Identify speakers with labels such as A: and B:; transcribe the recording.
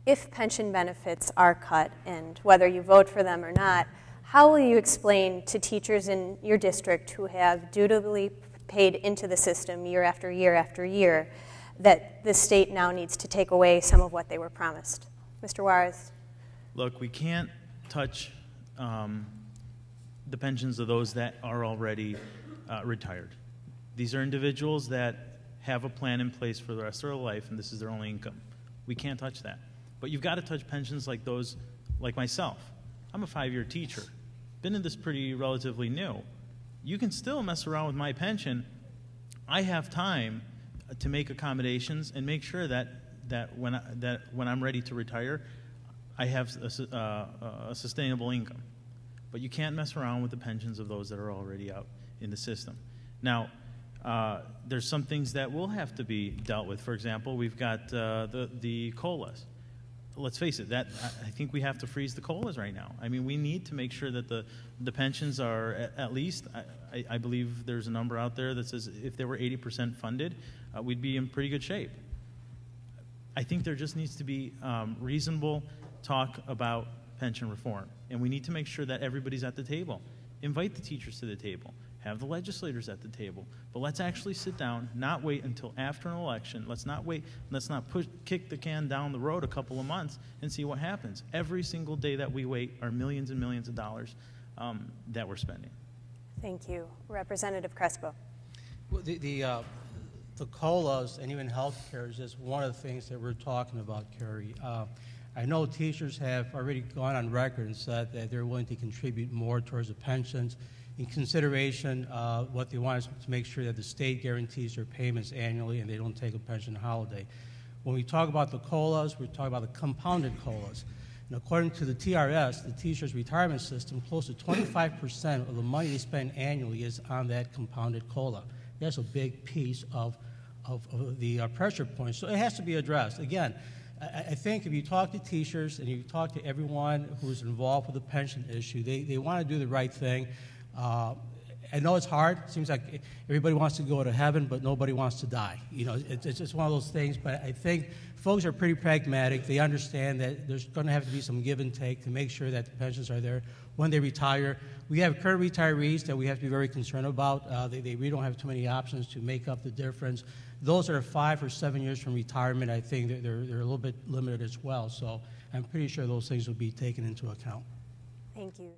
A: if pension benefits are cut, and whether you vote for them or not, how will you explain to teachers in your district who have dutifully paid into the system year after year after year that the state now needs to take away some of what they were promised? Mr. Juarez.
B: Look, we can't touch the pensions of those that are already retired. These are individuals that have a plan in place for the rest of their life, and this is their only income. We can't touch that. But you've got to touch pensions like those, like myself. I'm a 5-year teacher. Been in this pretty relatively new. You can still mess around with my pension. I have time to make accommodations and make sure that when I'm ready to retire, I have a sustainable income. But you can't mess around with the pensions of those that are already out in the system. Now, there's some things that will have to be dealt with. For example, we've got the COLAs. Let's face it, I think we have to freeze the COLAs right now. I mean, we need to make sure that the pensions are at least, I believe there's a number out there that says if they were 80% funded, we'd be in pretty good shape. I think there just needs to be reasonable talk about pension reform, and we need to make sure that everybody's at the table. Invite the teachers to the table. Have the legislators at the table. But let's actually sit down, not wait until after an election. Let's not wait, let's not kick the can down the road a couple of months and see what happens. Every single day that we wait are millions and millions of dollars that we're spending.
A: Thank you. Representative Crespo.
C: Well, the COLAs and even health care is just one of the things that we're talking about, Carrie. I know teachers have already gone on record and said that they're willing to contribute more towards the pensions in consideration what they want is to make sure that the state guarantees their payments annually and they don't take a pension holiday. When we talk about the COLAs, we talk about the compounded COLAs. And according to the TRS, the teachers' retirement system, close to 25% of the money they spend annually is on that compounded COLA. That's a big piece of the pressure point. So it has to be addressed. Again, I think if you talk to teachers and you talk to everyone who's involved with the pension issue, they want to do the right thing. I know it's hard. It seems like everybody wants to go to heaven, but nobody wants to die. You know, it's just one of those things. But I think folks are pretty pragmatic. They understand that there's going to have to be some give and take to make sure that the pensions are there when they retire. We have current retirees that we have to be very concerned about. They really don't have too many options to make up the difference. Those that are 5 or 7 years from retirement, I think that they're a little bit limited as well. So I'm pretty sure those things will be taken into account.
A: Thank you.